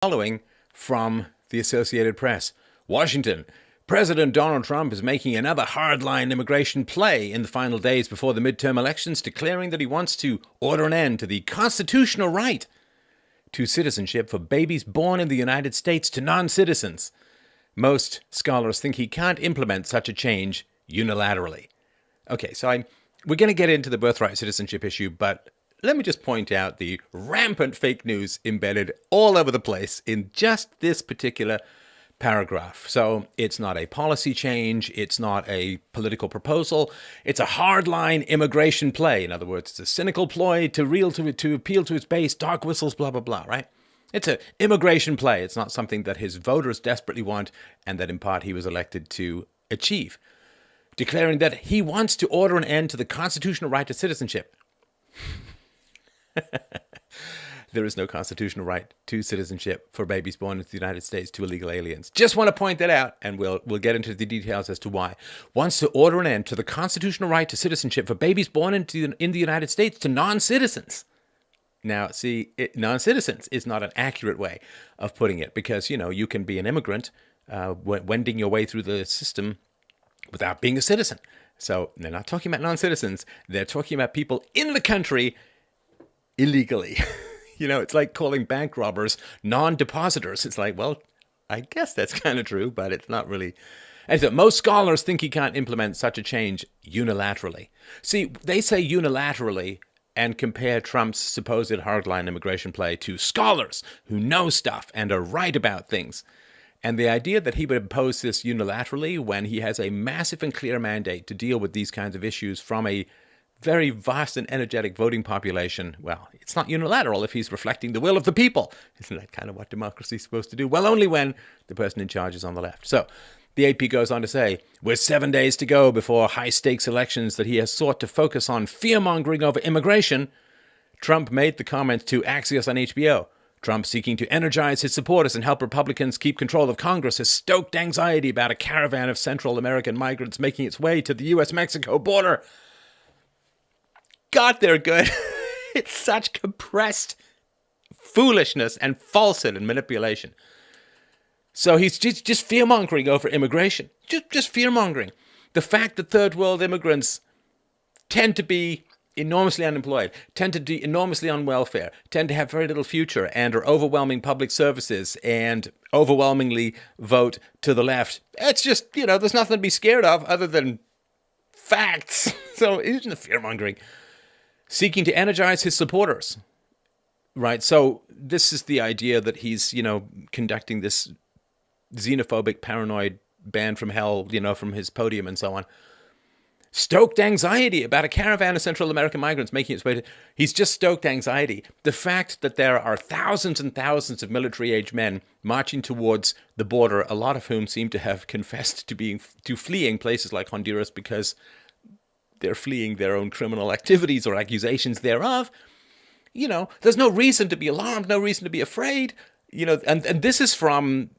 Following from the Associated Press. Washington. President Donald Trump is making another hardline immigration play in the final days before the midterm elections, declaring that he wants to order an end to the constitutional right to citizenship for babies born in the United States to non-citizens. Most scholars think he can't implement such a change unilaterally. Okay, so we're going to get into the birthright citizenship issue, but let me just point out the rampant fake news embedded all over the place in just this particular paragraph. So it's not a policy change. It's not a political proposal. It's a hardline immigration play. In other words, it's a cynical ploy to appeal to its base, dog whistles, blah, blah, blah, right? It's an immigration play. It's not something that his voters desperately want and that in part he was elected to achieve. Declaring that he wants to order an end to the constitutional right to citizenship. There is no constitutional right to citizenship for babies born into the United States to illegal aliens. Just want to point that out, and we'll get into the details as to why. Wants to order an end to the constitutional right to citizenship for babies born in the United States to non-citizens. Now, see, non-citizens is not an accurate way of putting it because, you can be an immigrant wending your way through the system without being a citizen. So they're not talking about non-citizens. They're talking about people in the country illegally. It's like calling bank robbers non-depositors. It's like, well, I guess that's kind of true, but it's not really. And so most scholars think he can't implement such a change unilaterally. See, they say unilaterally and compare Trump's supposed hardline immigration play to scholars who know stuff and are right about things. And the idea that he would impose this unilaterally when he has a massive and clear mandate to deal with these kinds of issues from a very vast and energetic voting population, well, it's not unilateral if he's reflecting the will of the people. Isn't that kind of what democracy is supposed to do? Well, only when the person in charge is on the left. So the AP goes on to say, with 7 days to go before high-stakes elections that he has sought to focus on fear-mongering over immigration, Trump made the comments to Axios on HBO. Trump, seeking to energize his supporters and help Republicans keep control of Congress, has stoked anxiety about a caravan of Central American migrants making its way to the U.S. Mexico border. God, they're good. It's such compressed foolishness and falsehood and manipulation. So he's just fear-mongering over immigration. Just fear-mongering. The fact that third world immigrants tend to be enormously unemployed, tend to be enormously on welfare, tend to have very little future and are overwhelming public services and overwhelmingly vote to the left. It's just, there's nothing to be scared of other than facts. So it's the fear-mongering. Seeking to energize his supporters, right? So this is the idea that he's, conducting this xenophobic, paranoid ban from hell, from his podium and so on. Stoked anxiety about a caravan of Central American migrants making its way to... He's just stoked anxiety. The fact that there are thousands and thousands of military-age men marching towards the border, a lot of whom seem to have confessed to fleeing places like Honduras because they're fleeing their own criminal activities or accusations thereof. There's no reason to be alarmed, no reason to be afraid. And this is from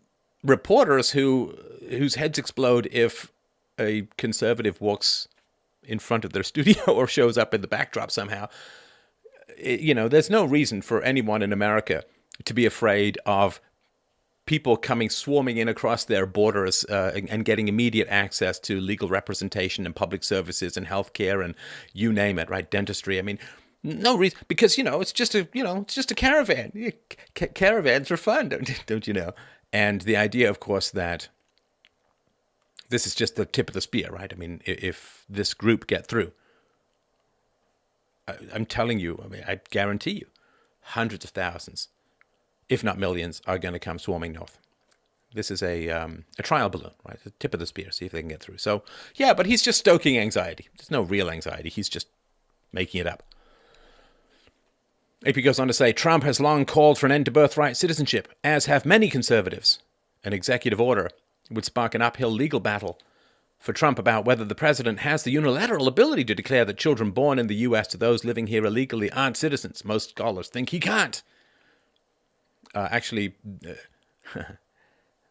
reporters whose heads explode if a conservative walks in front of their studio or shows up in the backdrop somehow. There's no reason for anyone in America to be afraid of people swarming in across their borders and getting immediate access to legal representation and public services and healthcare and you name it, right? Dentistry. I mean, no reason, because, it's just a caravan. Caravans are fun, don't you know? And the idea, of course, that this is just the tip of the spear, right? I mean, if this group get through, I'm telling you, I guarantee you, hundreds of thousands, if not millions, are going to come swarming north. This is a trial balloon, right? The tip of the spear, see if they can get through. So, yeah, but he's just stoking anxiety. There's no real anxiety. He's just making it up. AP goes on to say, Trump has long called for an end to birthright citizenship, as have many conservatives. An executive order would spark an uphill legal battle for Trump about whether the president has the unilateral ability to declare that children born in the U.S. to those living here illegally aren't citizens. Most scholars think he can't.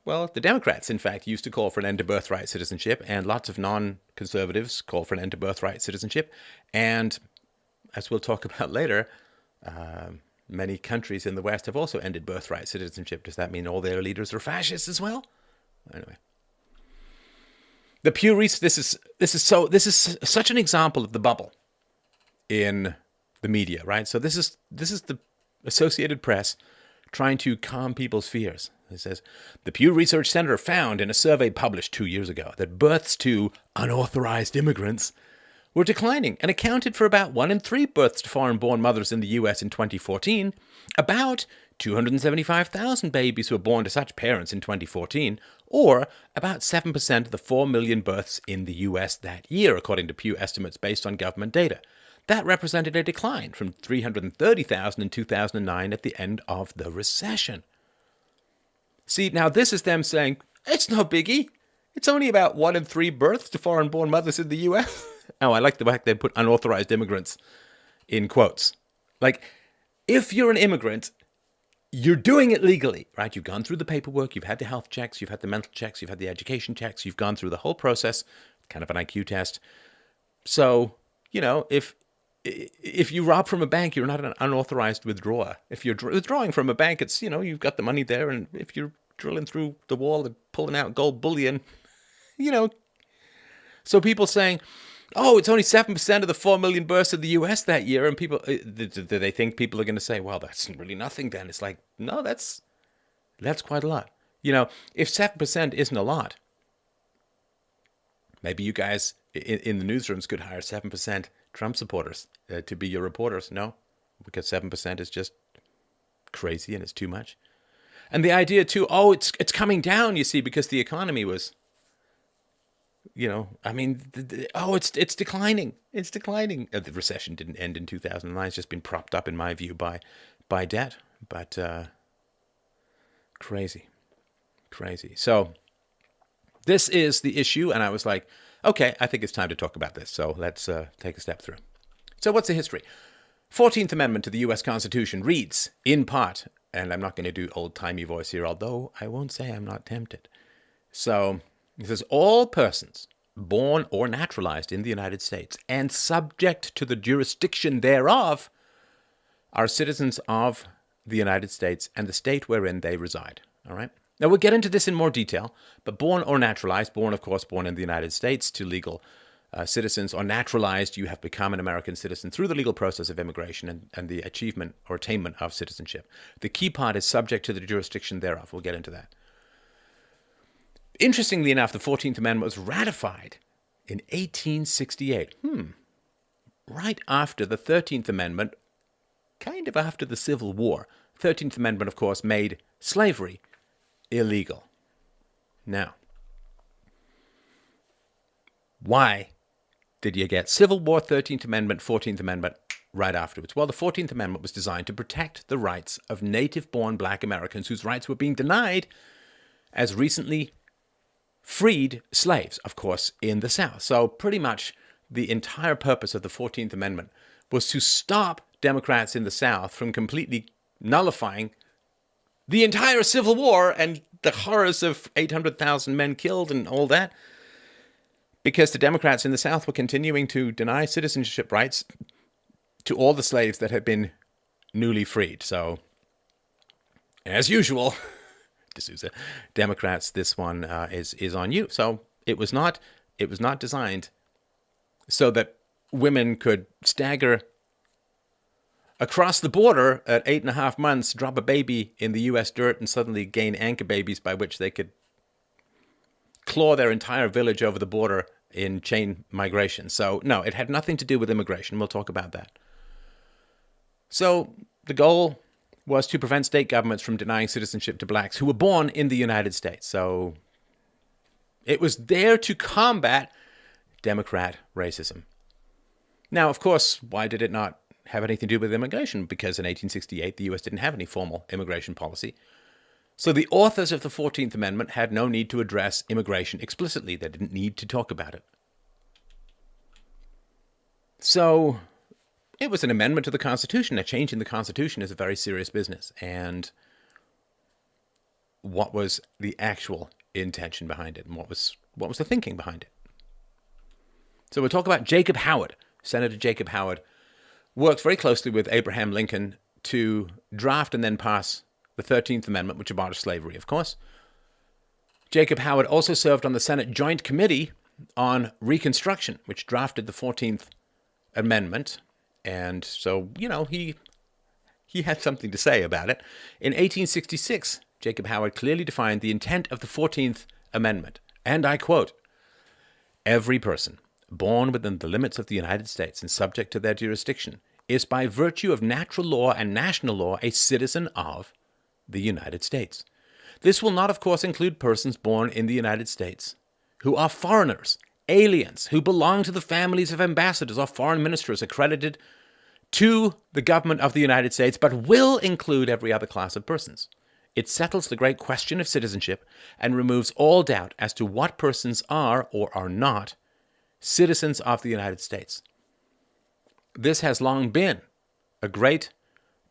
Well, the Democrats, in fact, used to call for an end to birthright citizenship, and lots of non-conservatives call for an end to birthright citizenship. And as we'll talk about later, Many countries in the West have also ended birthright citizenship. Does that mean all their leaders are fascists as well? Anyway, the Pew Research. This is such an example of the bubble in the media, right? So this is the Associated Press trying to calm people's fears. It says, the Pew Research Center found in a survey published 2 years ago that births to unauthorized immigrants were declining and accounted for about 1 in 3 births to foreign-born mothers in the U.S. in 2014. About 275,000 babies were born to such parents in 2014, or about 7% of the 4 million births in the U.S. that year, according to Pew estimates based on government data. That represented a decline from 330,000 in 2009 at the end of the recession. See, now this is them saying, it's no biggie. It's only about 1 in 3 births to foreign-born mothers in the U.S. Oh, I like the fact they put unauthorized immigrants in quotes. Like, if you're an immigrant, you're doing it legally, right? You've gone through the paperwork, you've had the health checks, you've had the mental checks, you've had the education checks, you've gone through the whole process, kind of an IQ test. So, you know, if you rob from a bank, you're not an unauthorized withdrawer. If you're withdrawing from a bank, it's, you know, you've got the money there, and if you're drilling through the wall and pulling out gold bullion, you know. So people saying, oh, it's only 7% of the 4 million births in the U.S. that year, and people, do they think people are going to say, well, that's really nothing then? It's like, no, that's quite a lot. You know, if 7% isn't a lot, maybe you guys in the newsrooms could hire 7% Trump supporters to be your reporters. No, because 7% is just crazy and it's too much. And the idea too, oh, it's coming down, you see, because the economy was, you know, I mean, it's declining. It's declining. The recession didn't end in 2009. It's just been propped up, in my view, by debt. But crazy. So this is the issue, and I was like, okay, I think it's time to talk about this. So let's take a step through. So what's the history? 14th Amendment to the U.S. Constitution reads, in part, and I'm not going to do old-timey voice here, although I won't say I'm not tempted. So it says, all persons born or naturalized in the United States and subject to the jurisdiction thereof are citizens of the United States and the state wherein they reside. All right? Now, we'll get into this in more detail, but born or naturalized, born, of course, born in the United States to legal citizens, or naturalized, you have become an American citizen through the legal process of immigration and the achievement or attainment of citizenship. The key part is subject to the jurisdiction thereof. We'll get into that. Interestingly enough, the 14th Amendment was ratified in 1868. Right after the 13th Amendment, kind of after the Civil War. 13th Amendment, of course, made slavery illegal. Now, why did you get Civil War, 13th Amendment, 14th Amendment right afterwards? Well, the 14th Amendment was designed to protect the rights of native-born black Americans whose rights were being denied as recently freed slaves, of course, in the South. So pretty much the entire purpose of the 14th Amendment was to stop Democrats in the South from completely nullifying the entire Civil War and the horrors of 800,000 men killed and all that, because the Democrats in the South were continuing to deny citizenship rights to all the slaves that had been newly freed. So, as usual, D'Souza, Democrats, this one is on you. So it was not designed so that women could stagger across the border at 8.5 months, drop a baby in the U.S. dirt, and suddenly gain anchor babies by which they could claw their entire village over the border in chain migration. So no, it had nothing to do with immigration. We'll talk about that. So the goal was to prevent state governments from denying citizenship to blacks who were born in the United States. So it was there to combat Democrat racism. Now, of course, why did it not have anything to do with immigration? Because in 1868, the U.S. didn't have any formal immigration policy. So the authors of the 14th Amendment had no need to address immigration explicitly. They didn't need to talk about it. So it was an amendment to the Constitution. A change in the Constitution is a very serious business. And what was the actual intention behind it? And what was the thinking behind it? So we'll talk about Jacob Howard. Senator Jacob Howard worked very closely with Abraham Lincoln to draft and then pass the 13th Amendment, which abolished slavery, of course. Jacob Howard also served on the Senate Joint Committee on Reconstruction, which drafted the 14th Amendment. And so, he had something to say about it. In 1866, Jacob Howard clearly defined the intent of the 14th Amendment. And I quote, "Every person born within the limits of the United States and subject to their jurisdiction is by virtue of natural law and national law a citizen of the United States. This will not, of course, include persons born in the United States who are foreigners, aliens, who belong to the families of ambassadors or foreign ministers accredited to the government of the United States, but will include every other class of persons. It settles the great question of citizenship and removes all doubt as to what persons are or are not citizens of the United States. This has long been a great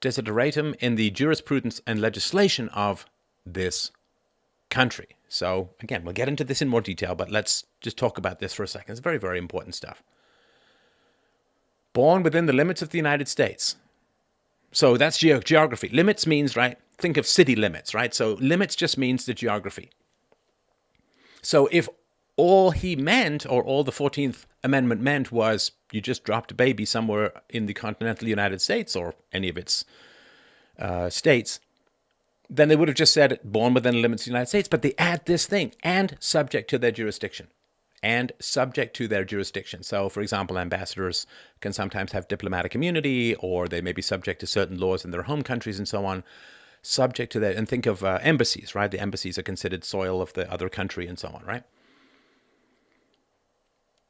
desideratum in the jurisprudence and legislation of this country." So, again, we'll get into this in more detail, but let's just talk about this for a second. It's very, very important stuff. Born within the limits of the United States. So that's geography. Limits means, right, think of city limits, right? So limits just means the geography. So if all he meant, or all the 14th Amendment meant, was you just dropped a baby somewhere in the continental United States or any of its states, then they would have just said born within the limits of the United States, but they add this thing, and subject to their jurisdiction. And subject to their jurisdiction. So, for example, ambassadors can sometimes have diplomatic immunity, or they may be subject to certain laws in their home countries and so on, subject to that. And think of embassies, right? The embassies are considered soil of the other country and so on, right?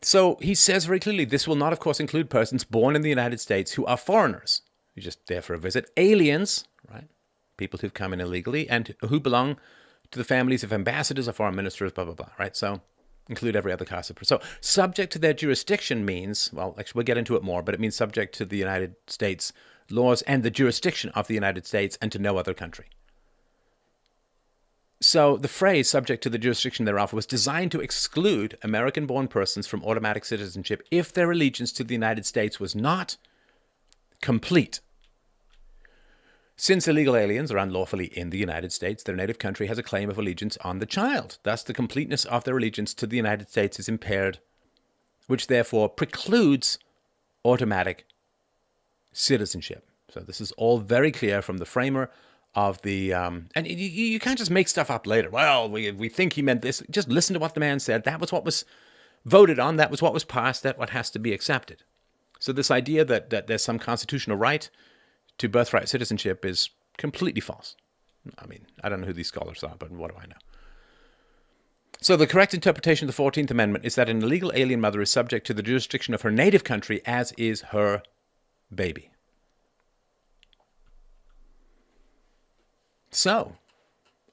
So he says very clearly, this will not, of course, include persons born in the United States who are foreigners, who are just there for a visit, aliens, right? People who've come in illegally, and who belong to the families of ambassadors or foreign ministers, blah, blah, blah, right? So include every other class of person. So subject to their jurisdiction means, well, actually we'll get into it more, but it means subject to the United States laws and the jurisdiction of the United States and to no other country. So the phrase subject to the jurisdiction thereof was designed to exclude American-born persons from automatic citizenship if their allegiance to the United States was not complete. Since illegal aliens are unlawfully in the United States, their native country has a claim of allegiance on the child. Thus, the completeness of their allegiance to the United States is impaired, which therefore precludes automatic citizenship. So this is all very clear from the framer of the... and you can't just make stuff up later. Well, we think he meant this. Just listen to what the man said. That was what was voted on. That was what was passed. That's what has to be accepted. So this idea that there's some constitutional right to birthright citizenship is completely false. I mean, I don't know who these scholars are, but what do I know? So the correct interpretation of the 14th Amendment is that an illegal alien mother is subject to the jurisdiction of her native country, as is her baby. So,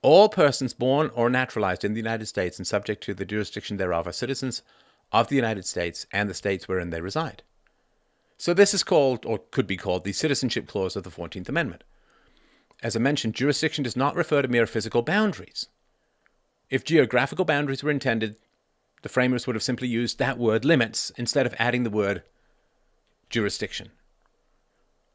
all persons born or naturalized in the United States and subject to the jurisdiction thereof are citizens of the United States and the states wherein they reside. So this is called, or could be called, the Citizenship Clause of the 14th Amendment. As I mentioned, jurisdiction does not refer to mere physical boundaries. If geographical boundaries were intended, the framers would have simply used that word limits instead of adding the word jurisdiction.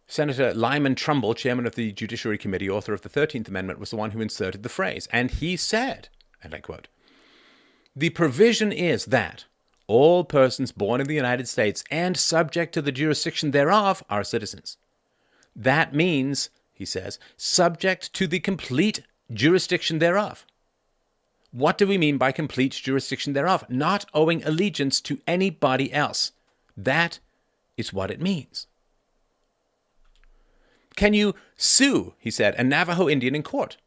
Senator Lyman Trumbull, chairman of the Judiciary Committee, author of the 13th Amendment, was the one who inserted the phrase. And he said, and I quote, "The provision is that all persons born in the United States and subject to the jurisdiction thereof are citizens. That means," he says, "subject to the complete jurisdiction thereof." What do we mean by complete jurisdiction thereof? Not owing allegiance to anybody else. That is what it means. Can you sue, he said, a Navajo Indian in court?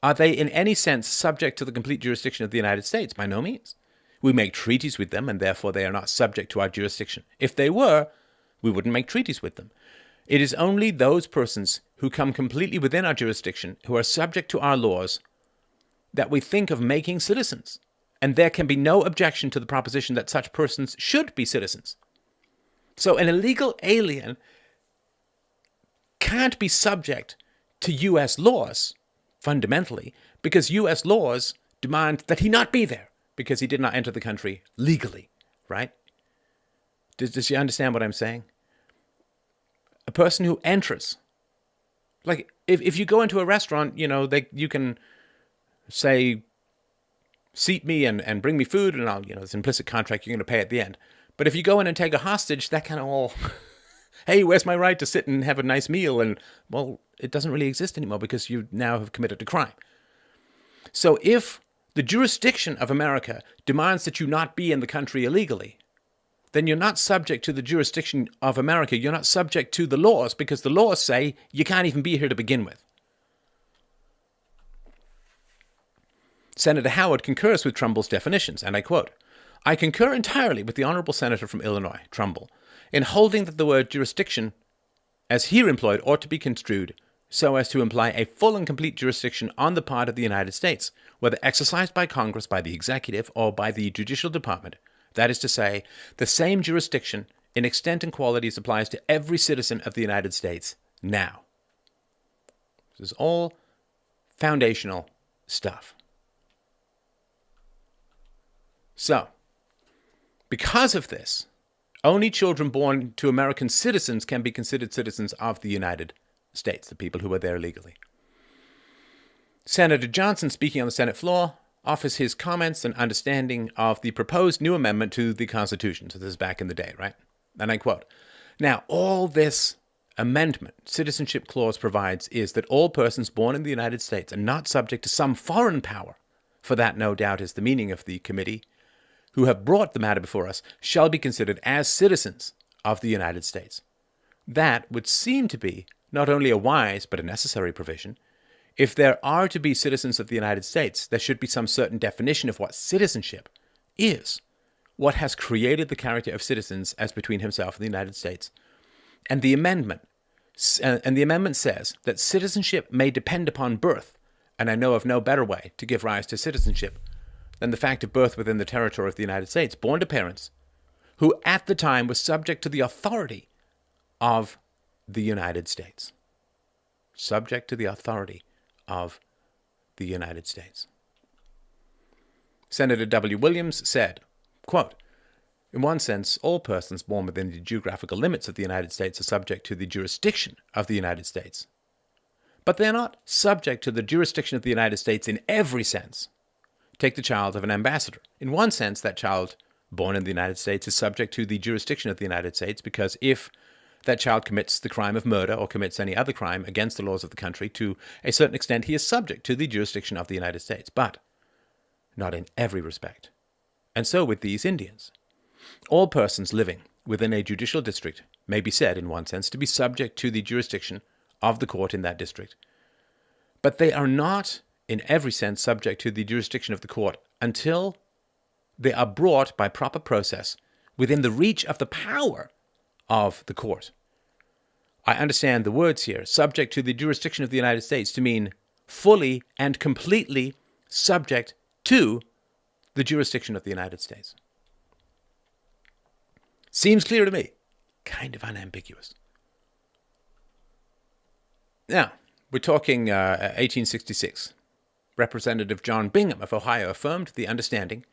Are they in any sense subject to the complete jurisdiction of the United States? By no means. We make treaties with them, and therefore they are not subject to our jurisdiction. If they were, we wouldn't make treaties with them. It is only those persons who come completely within our jurisdiction, who are subject to our laws, that we think of making citizens. And there can be no objection to the proposition that such persons should be citizens. So an illegal alien can't be subject to U.S. laws, fundamentally, because U.S. laws demand that he not be there, because he did not enter the country legally, right? Does she understand what I'm saying? A person who enters Like, if you go into a restaurant, you can say, seat me and bring me food, and I'll, it's implicit contract, you're going to pay at the end. But if you go in and take a hostage, that kind of all, hey, where's my right to sit and have a nice meal? And, well, it doesn't really exist anymore because you now have committed a crime. So if the jurisdiction of America demands that you not be in the country illegally, then you're not subject to the jurisdiction of America. You're not subject to the laws because the laws say you can't even be here to begin with. Senator Howard concurs with Trumbull's definitions, and I quote, "I concur entirely with the honorable senator from Illinois, Trumbull, in holding that the word jurisdiction, as here employed, ought to be construed so as to imply a full and complete jurisdiction on the part of the United States, whether exercised by Congress, by the executive, or by the judicial department. That is to say, the same jurisdiction in extent and qualities applies to every citizen of the United States now." This is all foundational stuff. So, because of this, only children born to American citizens can be considered citizens of the United States, the people who are there legally. Senator Johnson, speaking on the Senate floor, offers his comments and understanding of the proposed new amendment to the Constitution. So this is back in the day, right? And I quote, "Now, all this amendment, citizenship clause provides is that all persons born in the United States are not subject to some foreign power, for that no doubt is the meaning of the committee, who have brought the matter before us, shall be considered as citizens of the United States." That would seem to be not only a wise but a necessary provision. If there are to be citizens of the United States, there should be some certain definition of what citizenship is, what has created the character of citizens as between himself and the United States. And the amendment says that citizenship may depend upon birth, and I know of no better way to give rise to citizenship than the fact of birth within the territory of the United States, born to parents who at the time were subject to the authority of the United States. Subject to the authority of the United States. Senator W. Williams said, quote, "In one sense, all persons born within the geographical limits of the United States are subject to the jurisdiction of the United States. But they are not subject to the jurisdiction of the United States in every sense. Take the child of an ambassador. In one sense, that child born in the United States is subject to the jurisdiction of the United States because if that child commits the crime of murder or commits any other crime against the laws of the country, to a certain extent he is subject to the jurisdiction of the United States, but not in every respect. And so with these Indians. All persons living within a judicial district may be said, in one sense, to be subject to the jurisdiction of the court in that district. But they are not, in every sense, subject to the jurisdiction of the court until they are brought by proper process within the reach of the power of the court. I understand the words here, subject to the jurisdiction of the United States, to mean fully and completely subject to the jurisdiction of the United States. Seems clear to me. Kind of unambiguous. Now, we're talking 1866. Representative John Bingham of Ohio affirmed the understanding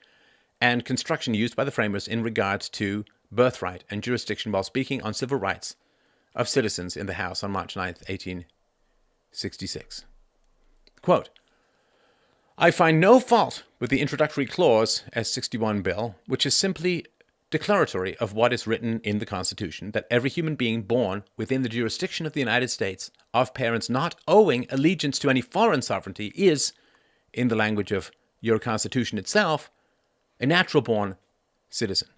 and construction used by the framers in regards to birthright and jurisdiction while speaking on civil rights of citizens in the House on March 9th, 1866. Quote, "I find no fault with the introductory clause as 61 bill, which is simply declaratory of what is written in the Constitution, that every human being born within the jurisdiction of the United States of parents not owing allegiance to any foreign sovereignty is, in the language of your Constitution itself, a natural-born citizen."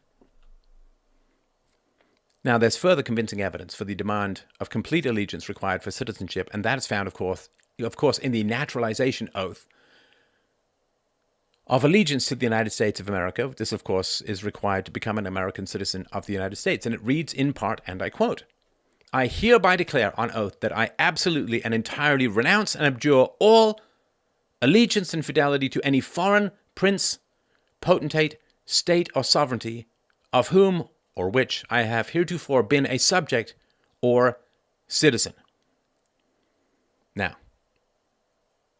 Now, there's further convincing evidence for the demand of complete allegiance required for citizenship, and that is found, of course, in the naturalization oath of allegiance to the United States of America. This, of course, is required to become an American citizen of the United States, and it reads in part, and I quote, "I hereby declare on oath that I absolutely and entirely renounce and abjure all allegiance and fidelity to any foreign prince, potentate, state, or sovereignty, of whom or which I have heretofore been a subject or citizen." Now,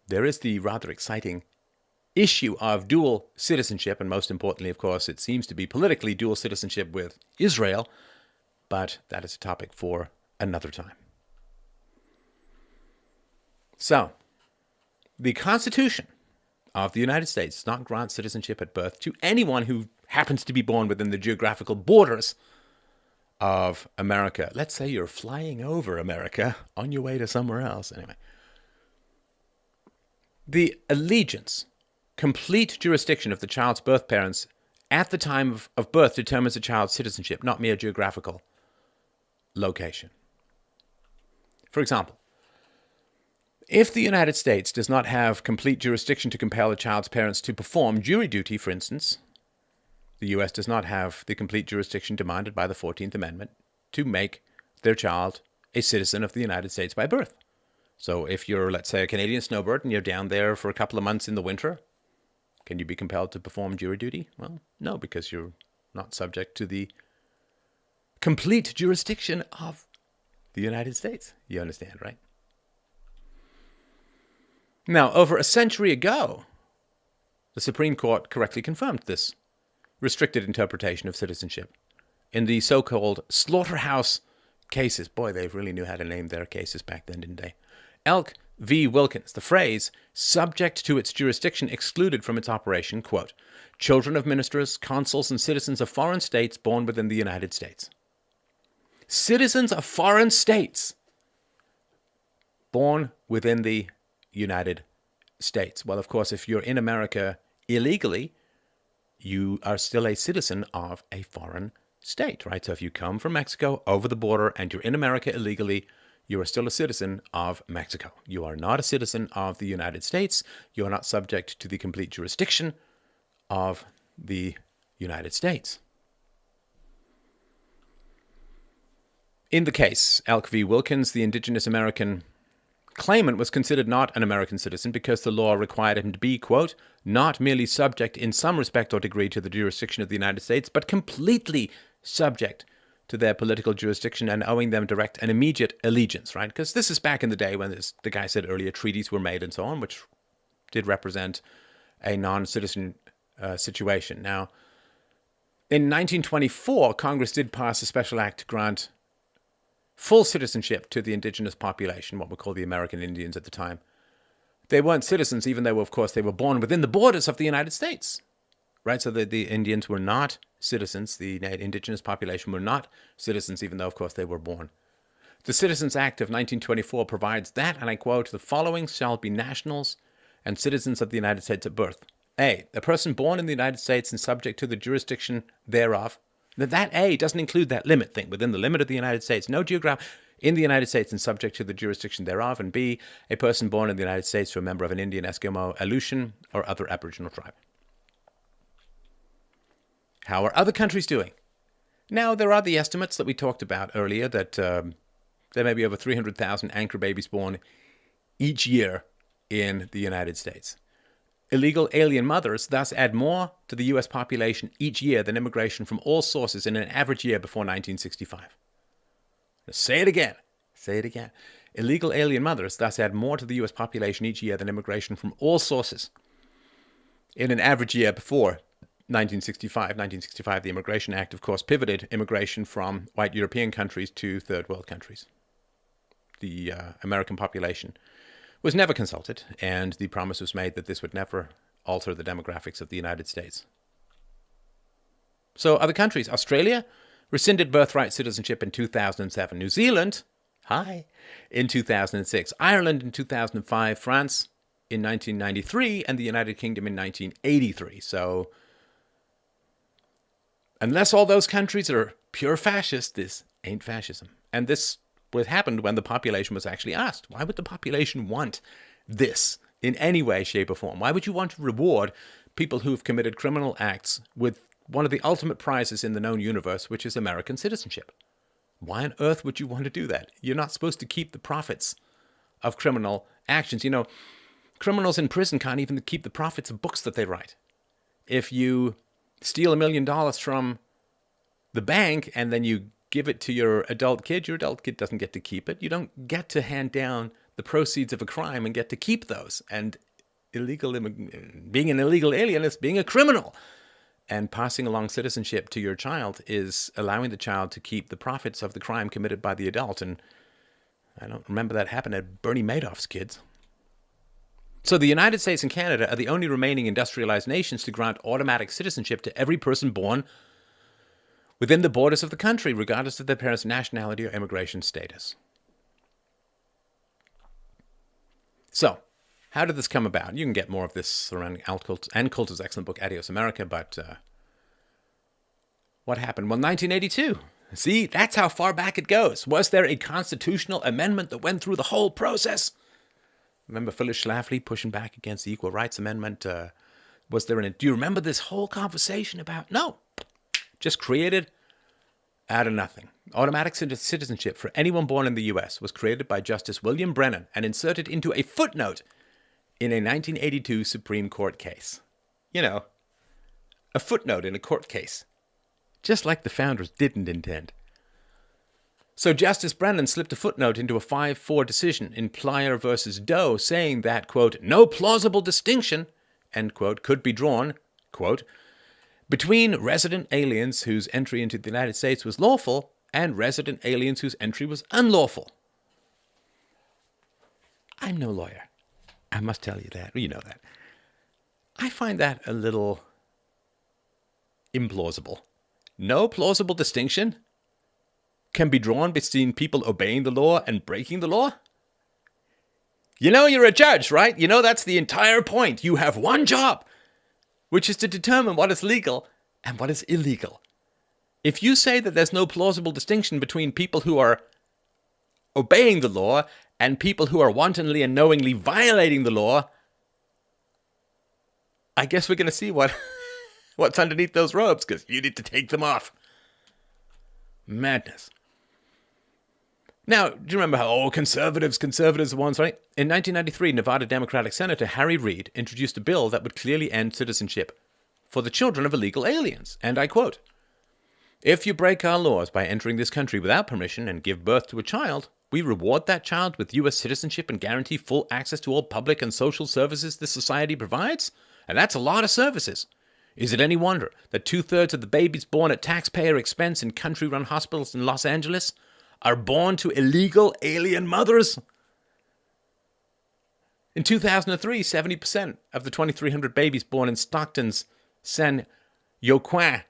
there is the rather exciting issue of dual citizenship, and most importantly, of course, it seems to be politically dual citizenship with Israel, but that is a topic for another time. So, the Constitution of the United States does not grant citizenship at birth to anyone who happens to be born within the geographical borders of America. Let's say you're flying over America on your way to somewhere else. Anyway, the allegiance, complete jurisdiction of the child's birth parents at the time of birth determines the child's citizenship, not mere geographical location. For example, if the United States does not have complete jurisdiction to compel a child's parents to perform jury duty, for instance, the U.S. does not have the complete jurisdiction demanded by the 14th Amendment to make their child a citizen of the United States by birth. So if you're, let's say, a Canadian snowbird and you're down there for a couple of months in the winter, can you be compelled to perform jury duty? Well, no, because you're not subject to the complete jurisdiction of the United States. You understand, right? Now, over a century ago, the Supreme Court correctly confirmed this restricted interpretation of citizenship in the so-called slaughterhouse cases. Boy, they really knew how to name their cases back then, didn't they? Elk v. Wilkins, the phrase, subject to its jurisdiction excluded from its operation, quote, children of ministers, consuls, and citizens of foreign states born within the United States. Citizens of foreign states born within the United States. Well, of course, if you're in America illegally, you are still a citizen of a foreign state, right? So if you come from Mexico over the border and you're in America illegally, you are still a citizen of Mexico. You are not a citizen of the United States. You are not subject to the complete jurisdiction of the United States. In the case, Elk v. Wilkins, the indigenous American claimant was considered not an American citizen because the law required him to be, quote, not merely subject in some respect or degree to the jurisdiction of the United States, but completely subject to their political jurisdiction and owing them direct and immediate allegiance, right? Because this is back in the day when, the guy said earlier, treaties were made and so on, which did represent a non-citizen situation. Now, in 1924, Congress did pass a special act to grant full citizenship to the indigenous population, what we call the American Indians at the time. They weren't citizens, even though, of course, they were born within the borders of the United States, right? So the Indians were not citizens. The indigenous population were not citizens, even though, of course, they were born. The Citizens Act of 1924 provides that, and I quote, the following shall be nationals and citizens of the United States at birth. A person born in the United States and subject to the jurisdiction thereof. That A doesn't include that limit thing, within the limit of the United States. No geographic in the United States and subject to the jurisdiction thereof. And B, a person born in the United States to a member of an Indian, Eskimo, Aleutian, or other Aboriginal tribe. How are other countries doing? Now, there are the estimates that we talked about earlier that there may be over 300,000 anchor babies born each year in the United States. Illegal alien mothers thus add more to the U.S. population each year than immigration from all sources in an average year before 1965. Say it again. Say it again. Illegal alien mothers thus add more to the U.S. population each year than immigration from all sources in an average year before 1965. 1965, the Immigration Act, of course, pivoted immigration from white European countries to third world countries. The American population was never consulted, and the promise was made that this would never alter the demographics of the United States. So other countries, Australia rescinded birthright citizenship in 2007. New Zealand, in 2006. Ireland in 2005. France in 1993. And the United Kingdom in 1983. So unless all those countries are pure fascist, this ain't fascism. And this what happened when the population was actually asked. Why would the population want this in any way, shape, or form? Why would you want to reward people who've committed criminal acts with one of the ultimate prizes in the known universe, which is American citizenship? Why on earth would you want to do that? You're not supposed to keep the profits of criminal actions. You know, criminals in prison can't even keep the profits of books that they write. If you steal $1 million from the bank and then you give it to your adult kid doesn't get to keep it. You don't get to hand down the proceeds of a crime and get to keep those. And being an illegal alien is being a criminal. And passing along citizenship to your child is allowing the child to keep the profits of the crime committed by the adult. And I don't remember that happened at Bernie Madoff's kids. So the United States and Canada are the only remaining industrialized nations to grant automatic citizenship to every person born within the borders of the country, regardless of their parents' nationality or immigration status. So, how did this come about? You can get more of this surrounding Ann Coulter's excellent book, Adios America, but what happened? Well, 1982. See, that's how far back it goes. Was there a constitutional amendment that went through the whole process? Remember Phyllis Schlafly pushing back against the Equal Rights Amendment? Do you remember this whole conversation about? No. Just created out of nothing. Automatic citizenship for anyone born in the U.S. was created by Justice William Brennan and inserted into a footnote in a 1982 Supreme Court case. You know, a footnote in a court case. Just like the founders didn't intend. So Justice Brennan slipped a footnote into a 5-4 decision in Plyer versus Doe, saying that, quote, no plausible distinction, end quote, could be drawn, quote, between resident aliens whose entry into the United States was lawful and resident aliens whose entry was unlawful. I'm no lawyer. I must tell you that. You know that. I find that a little implausible. No plausible distinction can be drawn between people obeying the law and breaking the law? You know you're a judge, right? You know that's the entire point. You have one job, which is to determine what is legal and what is illegal. If you say that there's no plausible distinction between people who are obeying the law and people who are wantonly and knowingly violating the law, I guess we're going to see what's underneath those robes, because you need to take them off. Madness. Now, do you remember how, conservatives are ones, right? In 1993, Nevada Democratic Senator Harry Reid introduced a bill that would clearly end citizenship for the children of illegal aliens. And I quote, if you break our laws by entering this country without permission and give birth to a child, we reward that child with U.S. citizenship and guarantee full access to all public and social services this society provides. And that's a lot of services. Is it any wonder that 2/3 of the babies born at taxpayer expense in country-run hospitals in Los Angeles are born to illegal alien mothers? In 2003, 70% of the 2,300 babies born in Stockton's San Joaquin.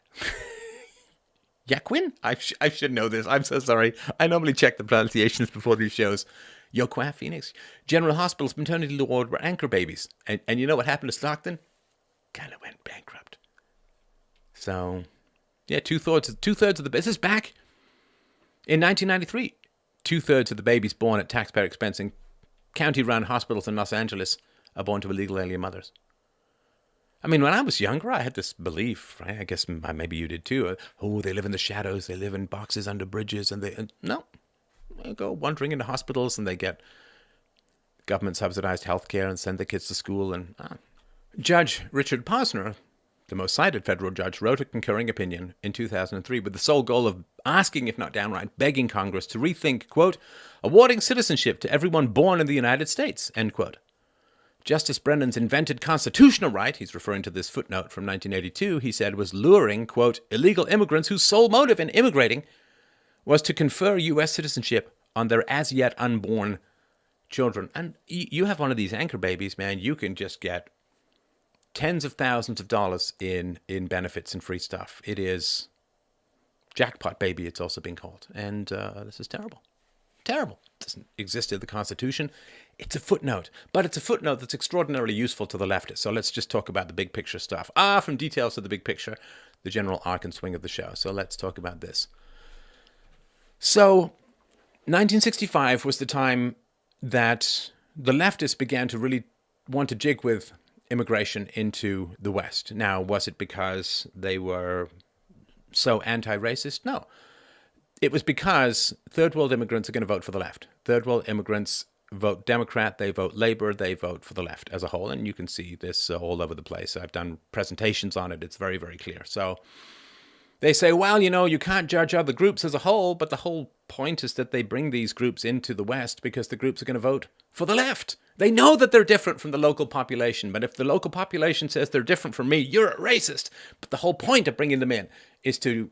Yaquin? I should know this. I'm so sorry. I normally check the pronunciations before these shows. Joaquin, Phoenix. General Hospital's maternity ward were anchor babies. And you know what happened to Stockton? Kind of went bankrupt. So, yeah, two-thirds of the business back in 1993. 2/3 of the babies born at taxpayer expense in county-run hospitals in Los Angeles are born to illegal alien mothers. I mean, when I was younger, I had this belief, right? I guess maybe you did too. They live in the shadows. They live in boxes under bridges. No. They go wandering into hospitals and they get government-subsidized healthcare and send their kids to school. And Judge Richard Posner, the most cited federal judge, wrote a concurring opinion in 2003 with the sole goal of asking, if not downright begging Congress to rethink, quote, awarding citizenship to everyone born in the United States, end quote. Justice Brennan's invented constitutional right, he's referring to this footnote from 1982, he said was luring, quote, illegal immigrants whose sole motive in immigrating was to confer U.S. citizenship on their as-yet unborn children. And you have one of these anchor babies, man, you can just get tens of thousands of dollars in benefits and free stuff. It is jackpot baby, it's also been called. And this is terrible. Terrible. It doesn't exist in the Constitution. It's a footnote. But it's a footnote that's extraordinarily useful to the leftists. So let's just talk about the big picture stuff. From details to the big picture, the general arc and swing of the show. So let's talk about this. So 1965 was the time that the leftists began to really want to jig with immigration into the West. Now, was it because they were so anti-racist? No. It was because third world immigrants are going to vote for the left. Third world immigrants vote Democrat, they vote Labor, they vote for the left as a whole. And you can see this all over the place. I've done presentations on it. It's very, very clear. So they say, well, you can't judge other groups as a whole, but the whole point is that they bring these groups into the West because the groups are going to vote for the left. They know that they're different from the local population, but if the local population says they're different from me, you're a racist. But the whole point of bringing them in is to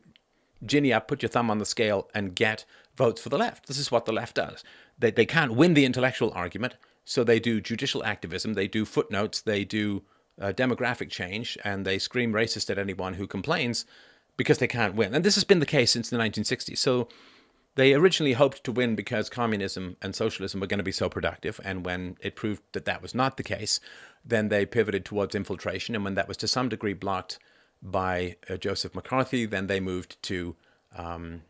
ginny up, put your thumb on the scale, and get votes for the left. This is what the left does. They can't win the intellectual argument, So they do judicial activism, they do footnotes, they do demographic change, and they scream racist at anyone who complains because they can't win. And this has been the case since the 1960s. So they originally hoped to win because communism and socialism were going to be so productive. And when it proved that that was not the case, then they pivoted towards infiltration. And when that was to some degree blocked by Joseph McCarthy, then they moved to a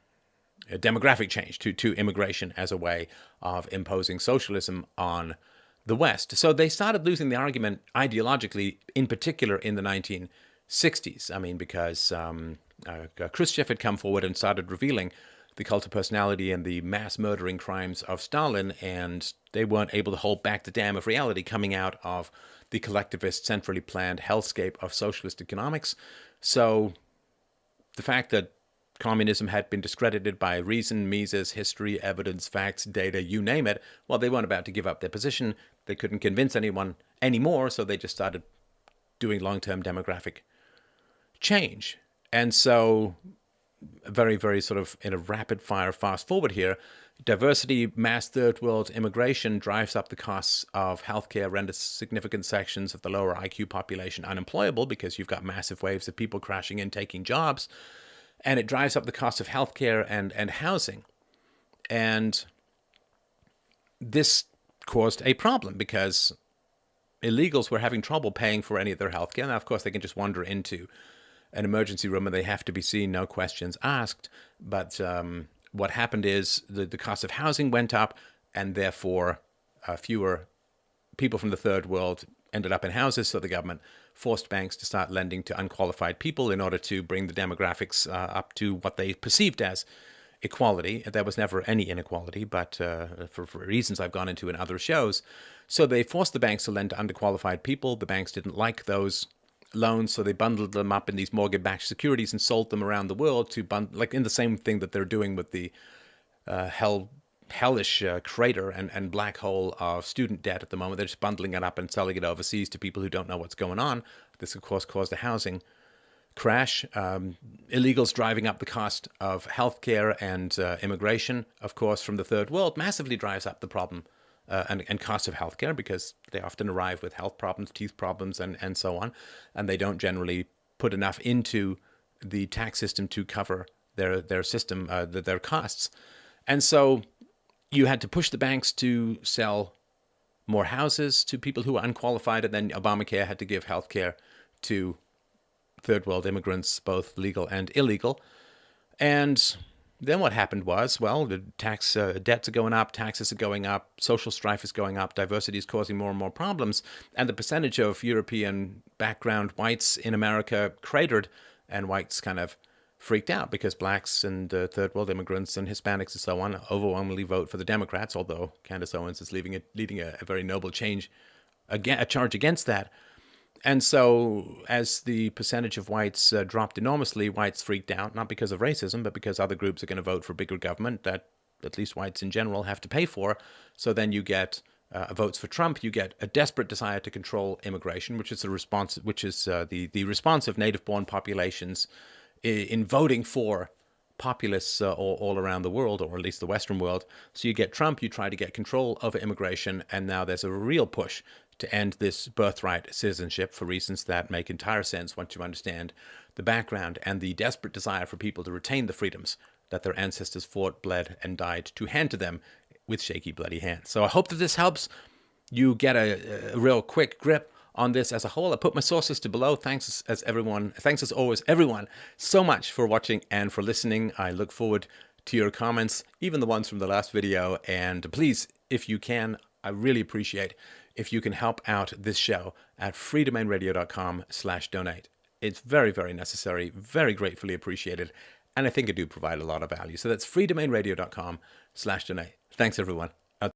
demographic change, to immigration as a way of imposing socialism on the West. So they started losing the argument ideologically, in particular in the 1960s. I mean, because Khrushchev had come forward and started revealing the cult of personality and the mass murdering crimes of Stalin, and they weren't able to hold back the dam of reality coming out of the collectivist, centrally planned hellscape of socialist economics. So the fact that communism had been discredited by reason, Mises, history, evidence, facts, data, you name it, well, they weren't about to give up their position. They couldn't convince anyone anymore, so they just started doing long-term demographic change. And so very, very sort of in a rapid-fire fast-forward here, diversity, mass third-world immigration drives up the costs of healthcare, renders significant sections of the lower IQ population unemployable because you've got massive waves of people crashing in, taking jobs, and it drives up the cost of healthcare and housing. And this caused a problem because illegals were having trouble paying for any of their healthcare. Now, of course, they can just wander into an emergency room and they have to be seen, no questions asked. But what happened is the cost of housing went up, and therefore fewer people from the third world ended up in houses, so the government forced banks to start lending to unqualified people in order to bring the demographics up to what they perceived as equality. There was never any inequality, but for reasons I've gone into in other shows. So they forced the banks to lend to underqualified people. The banks didn't like those loans, so they bundled them up in these mortgage-backed securities and sold them around the world to like in the same thing that they're doing with the hellish crater and black hole of student debt at the moment. They're just bundling it up and selling it overseas to people who don't know what's going on. This, of course, caused a housing crash. Illegals driving up the cost of healthcare and immigration, of course, from the third world massively drives up the problem and cost of healthcare because they often arrive with health problems, teeth problems, and so on. And they don't generally put enough into the tax system to cover their system, their costs. And so you had to push the banks to sell more houses to people who are unqualified, and then Obamacare had to give health care to third world immigrants, both legal and illegal. And then what happened was, well, the tax debts are going up, taxes are going up, social strife is going up, diversity is causing more and more problems, and the percentage of European background whites in America cratered, and whites kind of freaked out because blacks and third world immigrants and Hispanics and so on overwhelmingly vote for the Democrats, although Candace Owens is leading a very noble charge against that. And so as the percentage of whites dropped enormously, whites freaked out, not because of racism, but because other groups are going to vote for bigger government that at least whites in general have to pay for. So then you get votes for Trump. You get a desperate desire to control immigration, which is the response of native-born populations in voting for populists all around the world, or at least the Western world. So you get Trump, you try to get control over immigration, and now there's a real push to end this birthright citizenship for reasons that make entire sense once you understand the background and the desperate desire for people to retain the freedoms that their ancestors fought, bled, and died to hand to them with shaky, bloody hands. So I hope that this helps you get a real quick grip on this as a whole. I put my sources to below. Thanks as always, everyone, so much for watching and for listening. I look forward to your comments, even the ones from the last video. And please, if you can, I really appreciate if you can help out this show at freedomainradio.com/donate. It's very, very necessary, very gratefully appreciated, and I think I do provide a lot of value. So that's freedomainradio.com/donate. Thanks, everyone.